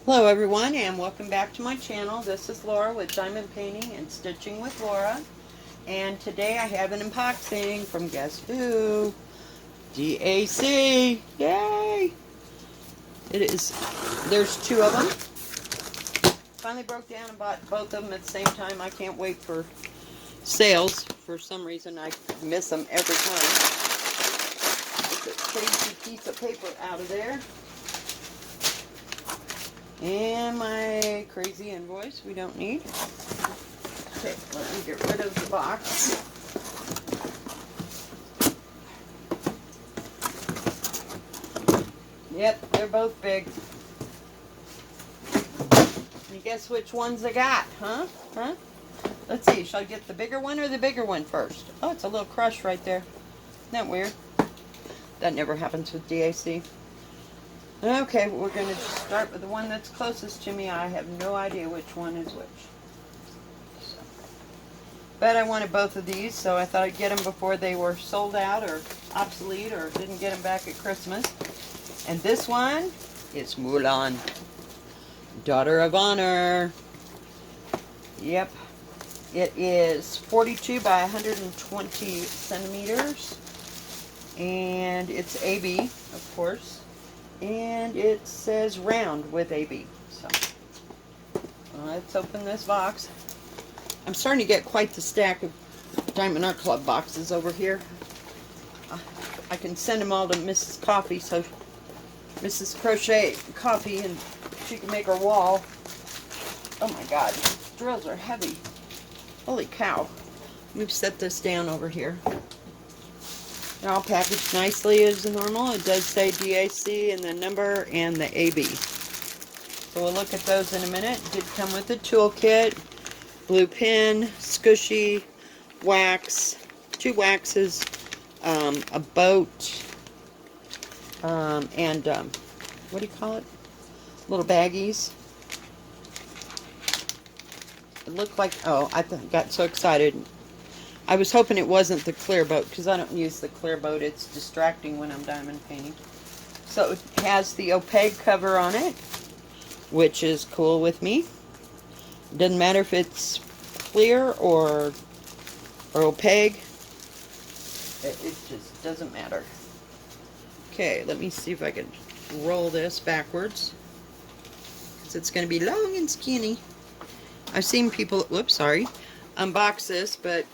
Hello everyone and welcome back to my channel. This is Laura with Diamond Painting and Stitching with Laura. And today I have an unboxing from guess who? DAC! Yay! There's two of them. Finally broke down and bought both of them at the same time. I can't wait for sales. For some reason I miss them every time. Get this crazy piece of paper out of there. And my crazy invoice we don't need. Okay, let me get rid of the box. Yep, they're both big. And guess which ones I got, huh? Let's see, shall I get the bigger one or the bigger one first? Oh, it's a little crush right there. Isn't that weird? That never happens with DAC. Okay, we're going to just start with the one that's closest to me. I have no idea which one is which. So. But I wanted both of these, so I thought I'd get them before they were sold out or obsolete or didn't get them back at Christmas. And this one is Mulan, Daughter of Honor. Yep. It is 42 by 120 centimeters. And it's AB, of course. And it says round with AB. So let's open this box. I'm starting to get quite the stack of Diamond Art Club boxes over here. I can send them all to Mrs. Coffee, so Mrs. Crochet Coffee, and she can make her wall. Oh my God, these drills are heavy. Holy cow. Let me set this down over here. They're all packaged nicely as normal. It does say DAC and the number and the AB. So we'll look at those in a minute. It did come with a toolkit, blue pen, squishy, wax, two waxes, a boat, and what do you call it? Little baggies. It looked like, oh, I got so excited. I was hoping it wasn't the clear boat because I don't use the clear boat. It's distracting when I'm diamond painting. So it has the opaque cover on it, which is cool with me. It doesn't matter if it's clear or opaque. It just doesn't matter. Okay, let me see if I can roll this backwards because it's going to be long and skinny. I've seen people, whoops, sorry, unbox this, but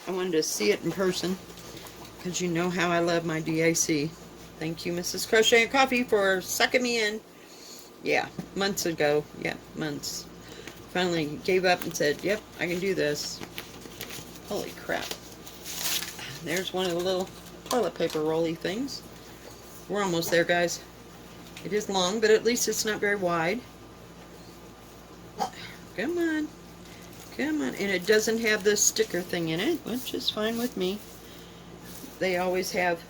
I wanted to see it in person because you know how I love my DAC. Thank you, Mrs. Crochet and Coffee, for sucking me in. Yeah, months ago. Yeah, months. Finally gave up and said, yep, I can do this. Holy crap. There's one of the little toilet paper rolly things. We're almost there, guys. It is long, but at least it's not very wide. Come on. Come on. And it doesn't have the sticker thing in it, which is fine with me. They always have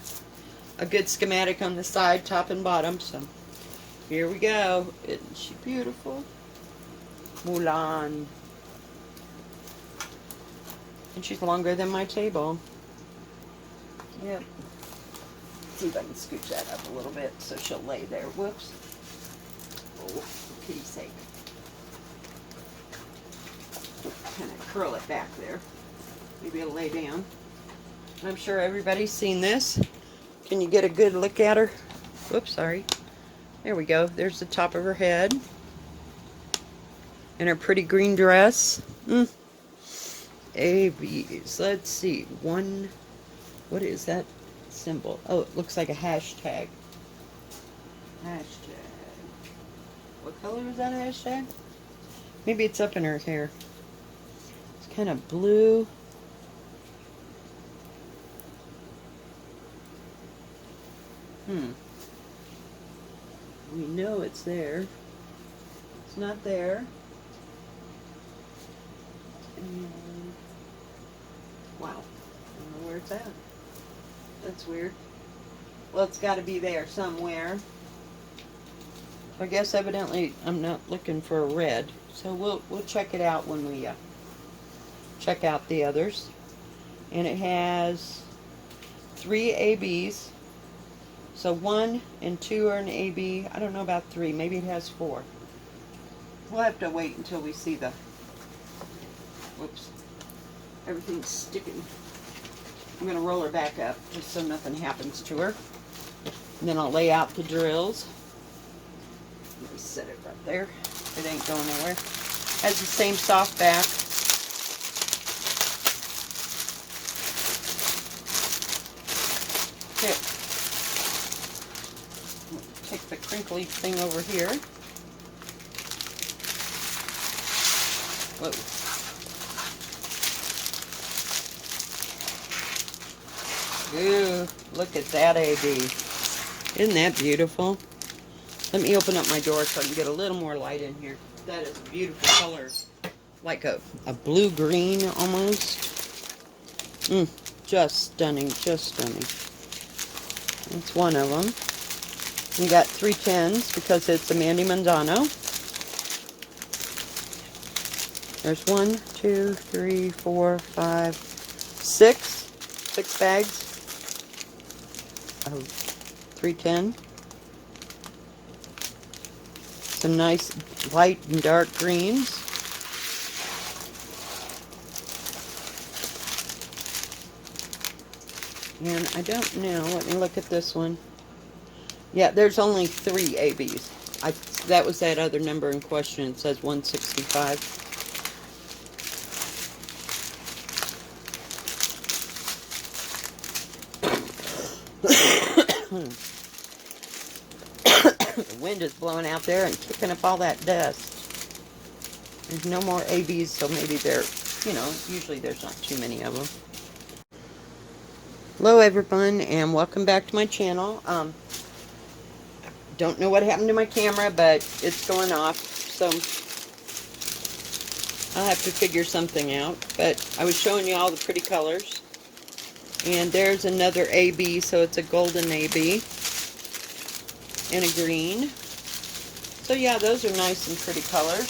a good schematic on the side, top and bottom, so here we go. Isn't she beautiful? Mulan. And she's longer than my table. Yep. Let's see if I can scooch that up a little bit so she'll lay there. Whoops. Oh, for pity's sake. Kind of curl it back there. Maybe it'll lay down. I'm sure everybody's seen this. Can you get a good look at her? Whoops, sorry. There we go. There's the top of her head. And her pretty green dress. ABs. Let's see. What is that symbol? Oh, it looks like a hashtag. Hashtag. What color is that hashtag? Maybe it's up in her hair. It's kind of blue. We know it's there. It's not there. And, wow. I don't know where it's at. That's weird. Well, it's got to be there somewhere. I guess evidently I'm not looking for a red. So we'll check it out when we check out the others. And it has 3 ABs. So 1 and 2 are an AB. I don't know about 3. Maybe it has 4. We'll have to wait until we see the, whoops, everything's sticking. I'm going to roll her back up just so nothing happens to her. And then I'll lay out the drills. Let me set it right there. It ain't going nowhere. Has the same soft back. Okay. Take the crinkly thing over here. Whoa. Ooh, look at that AB. Isn't that beautiful? Let me open up my door so I can get a little more light in here. That is a beautiful color. Like a blue-green almost. Just stunning, just stunning. That's one of them. We got 3 10s because it's a Mandy Mondano. There's 1, 2, 3, 4, 5, 6. 6 bags of 310. Some nice light and dark greens. And I don't know, let me look at this one. Yeah, there's only 3 ABs. That was that other number in question. It says 165. The wind is blowing out there and kicking up all that dust. There's no more ABs, so maybe they're, you know, usually there's not too many of them. Hello everyone, and welcome back to my channel. Don't know what happened to my camera, but it's going off, so I'll have to figure something out. But I was showing you all the pretty colors. And there's another AB, so it's a golden AB. And a green. So yeah, those are nice and pretty colors.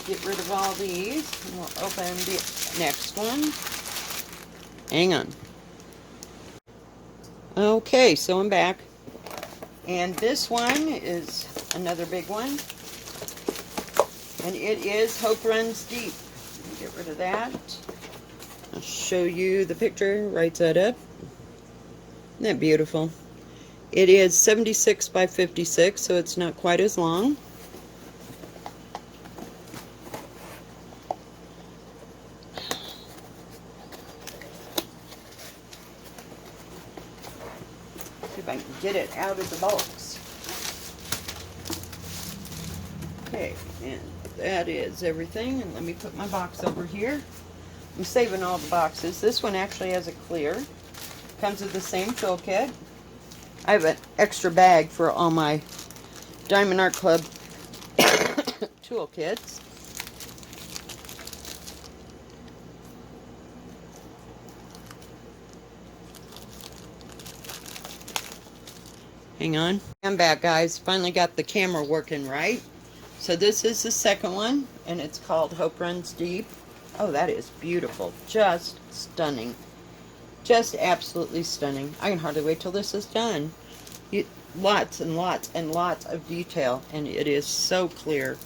Get rid of all these. And we'll open the next one. Hang on. Okay, so I'm back. And this one is another big one. And it is Hope Runs Deep. Get rid of that. I'll show you the picture right side up. Isn't that beautiful? It is 76 by 56, so it's not quite as long. See if I can get it out of the box. Okay, and that is everything. And let me put my box over here. I'm saving all the boxes. This one actually has a clear. Comes with the same fill kit. I have an extra bag for all my Diamond Art Club tool kits. Hang on. I'm back, guys. Finally got the camera working right. So this is the second one, and it's called Hope Runs Deep. Oh, that is beautiful. Just stunning. Just absolutely stunning. I can hardly wait till this is done. Lots and lots and lots of detail, and it is so clear.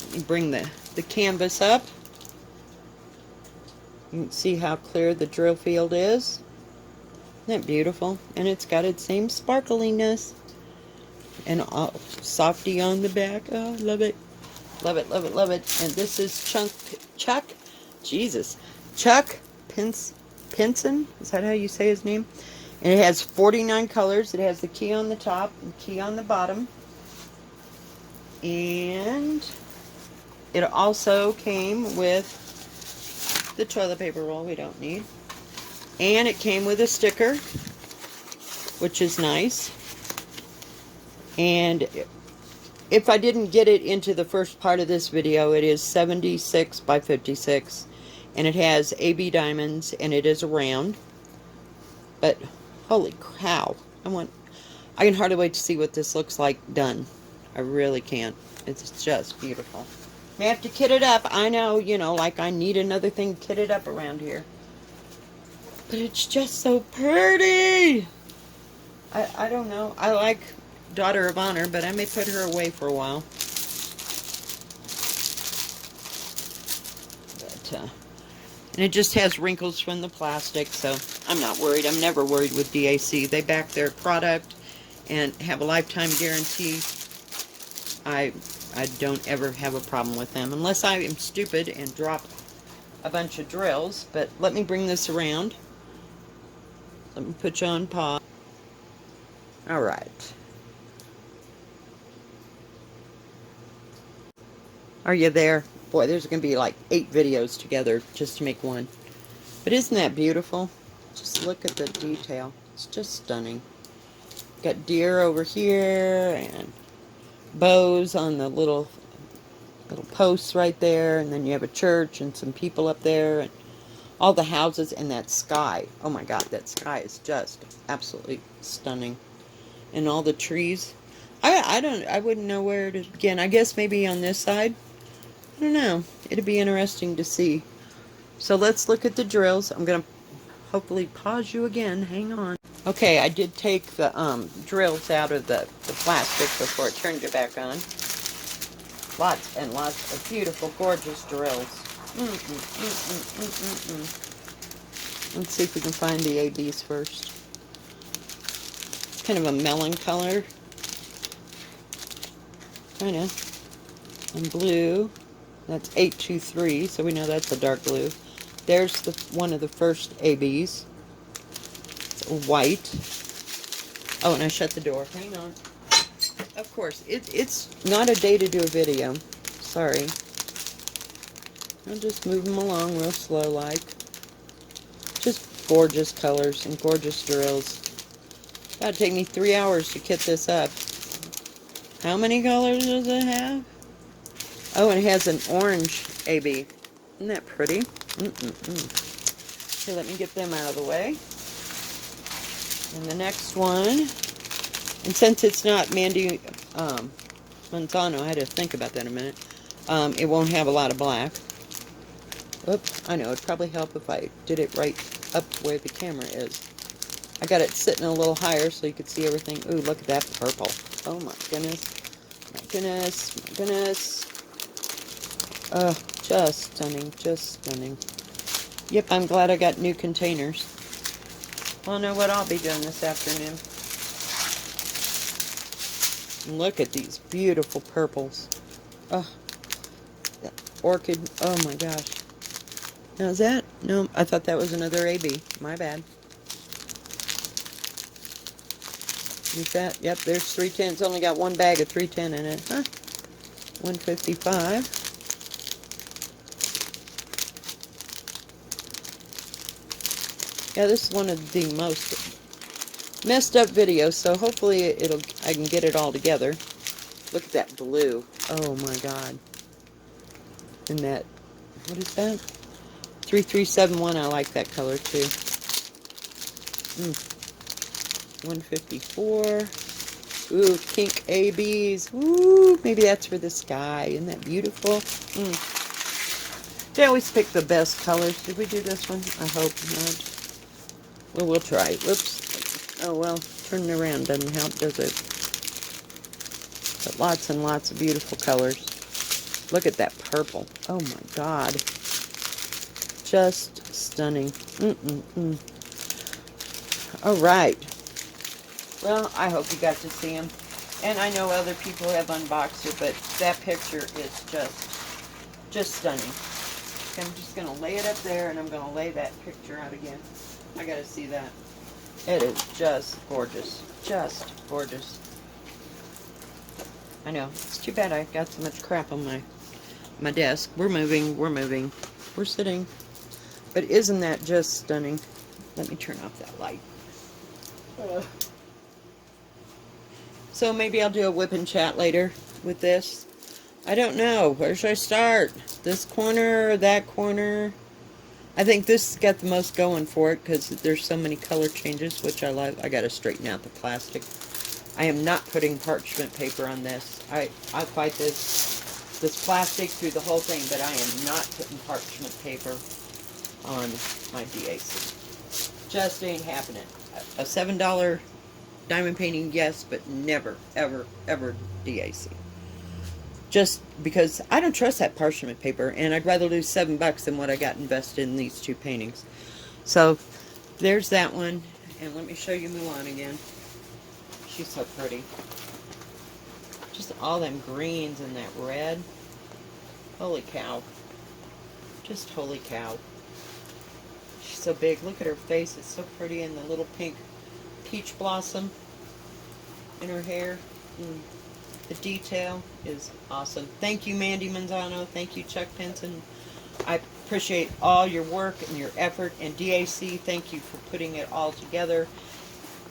Let me bring the canvas up. You can see how clear the drill field is. Isn't that beautiful? And it's got its same sparkliness. And softy on the back. Oh, love it. Love it, love it, love it. And this is Chuck Pinson. Is that how you say his name? And it has 49 colors. It has the key on the top and key on the bottom. And it also came with the toilet paper roll we don't need. And it came with a sticker, which is nice. And if I didn't get it into the first part of this video, it is 76 by 56. And it has AB diamonds, and it is a round. But, holy cow. I can hardly wait to see what this looks like done. I really can't. It's just beautiful. May have to kit it up. I know, you know, like I need another thing kitted up around here. But it's just so pretty. I don't know. I like Daughter of Honor, but I may put her away for a while. But, and it just has wrinkles from the plastic, so I'm not worried. I'm never worried with DAC. They back their product and have a lifetime guarantee. I don't ever have a problem with them, unless I am stupid and drop a bunch of drills. But let me bring this around. Let me put you on pause. All right. Are you there? Boy, there's going to be like 8 videos together just to make one. But isn't that beautiful? Just look at the detail. It's just stunning. Got deer over here and bows on the little posts right there, and then you have a church and some people up there and all the houses and that sky. Oh my God, that sky is just absolutely stunning. And all the trees. I wouldn't know where to begin. I guess maybe on this side. I don't know. It'd be interesting to see. So let's look at the drills. I'm going to hopefully pause you again. Hang on. Okay, I did take the drills out of the plastic before I turned it back on. Lots and lots of beautiful, gorgeous drills. Let's see if we can find the ABs first. It's kind of a melon color. Kind of. And blue. That's 823, so we know that's a dark blue. There's one of the first ABs. It's white. Oh, and I shut the door. Hang on. Of course, it's not a day to do a video. Sorry. I'll just move them along real slow like. Just gorgeous colors and gorgeous drills. That'll take me 3 hours to kit this up. How many colors does it have? Oh, and it has an orange AB. Isn't that pretty? Okay, let me get them out of the way. And the next one, and since it's not Mandy Manzano, I had to think about that a minute. It won't have a lot of black. Oops, I know, it'd probably help if I did it right up where the camera is. I got it sitting a little higher so you could see everything. Ooh, look at that purple. Oh my goodness. My goodness, my goodness. Oh, just stunning, just stunning. Yep, I'm glad I got new containers. Well, I know what I'll be doing this afternoon. Look at these beautiful purples. Oh, that orchid. Oh my gosh. Now is that? No, I thought that was another AB. My bad. Is that? Yep, there's 310. It's only got one bag of 310 in it. Huh? 155. Yeah, this is one of the most messed up videos, so hopefully I can get it all together. Look at that blue. Oh my God. And that, what is that? 3371, I like that color too. 154. Ooh, pink ABs. Ooh, maybe that's for the sky. Isn't that beautiful? They always pick the best colors. Did we do this one? I hope not. Well, we'll try. Whoops. Oh, well, turning around doesn't help, does it? But lots and lots of beautiful colors. Look at that purple. Oh, my God. Just stunning. All right. Well, I hope you got to see them. And I know other people have unboxed it, but that picture is just stunning. I'm just going to lay it up there, and I'm going to lay that picture out again. I got to see that. It is just gorgeous. Just gorgeous. I know. It's too bad I got so much crap on my desk. We're moving. We're moving. We're sitting. But isn't that just stunning? Let me turn off that light. So maybe I'll do a whip and chat later with this. I don't know. Where should I start? This corner or that corner? I think this has got the most going for it because there's so many color changes, which I love. I got to straighten out the plastic. I am not putting parchment paper on this. I'll fight this plastic through the whole thing, but I am not putting parchment paper on my DAC. Just ain't happening. A $7 Diamond painting, yes, but never, ever, ever DAC. Just because I don't trust that parchment paper, and I'd rather lose $7 than what I got invested in these two paintings. So, there's that one. And let me show you Mulan again. She's so pretty. Just all them greens and that red. Holy cow. Just holy cow. She's so big. Look at her face. It's so pretty. And the little pink peach blossom in her hair. The detail is awesome. Thank you, Mandy Manzano. Thank you, Chuck Pinson. I appreciate all your work and your effort. And DAC, thank you for putting it all together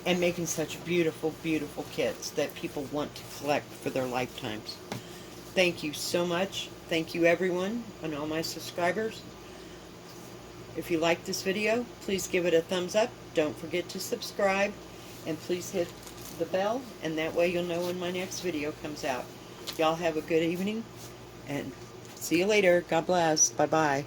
and making such beautiful, beautiful kits that people want to collect for their lifetimes. Thank you so much. Thank you, everyone, and all my subscribers. If you like this video, please give it a thumbs up. Don't forget to subscribe. And please hit the bell, and that way you'll know when my next video comes out. Y'all have a good evening, and see you later. God bless. Bye-bye.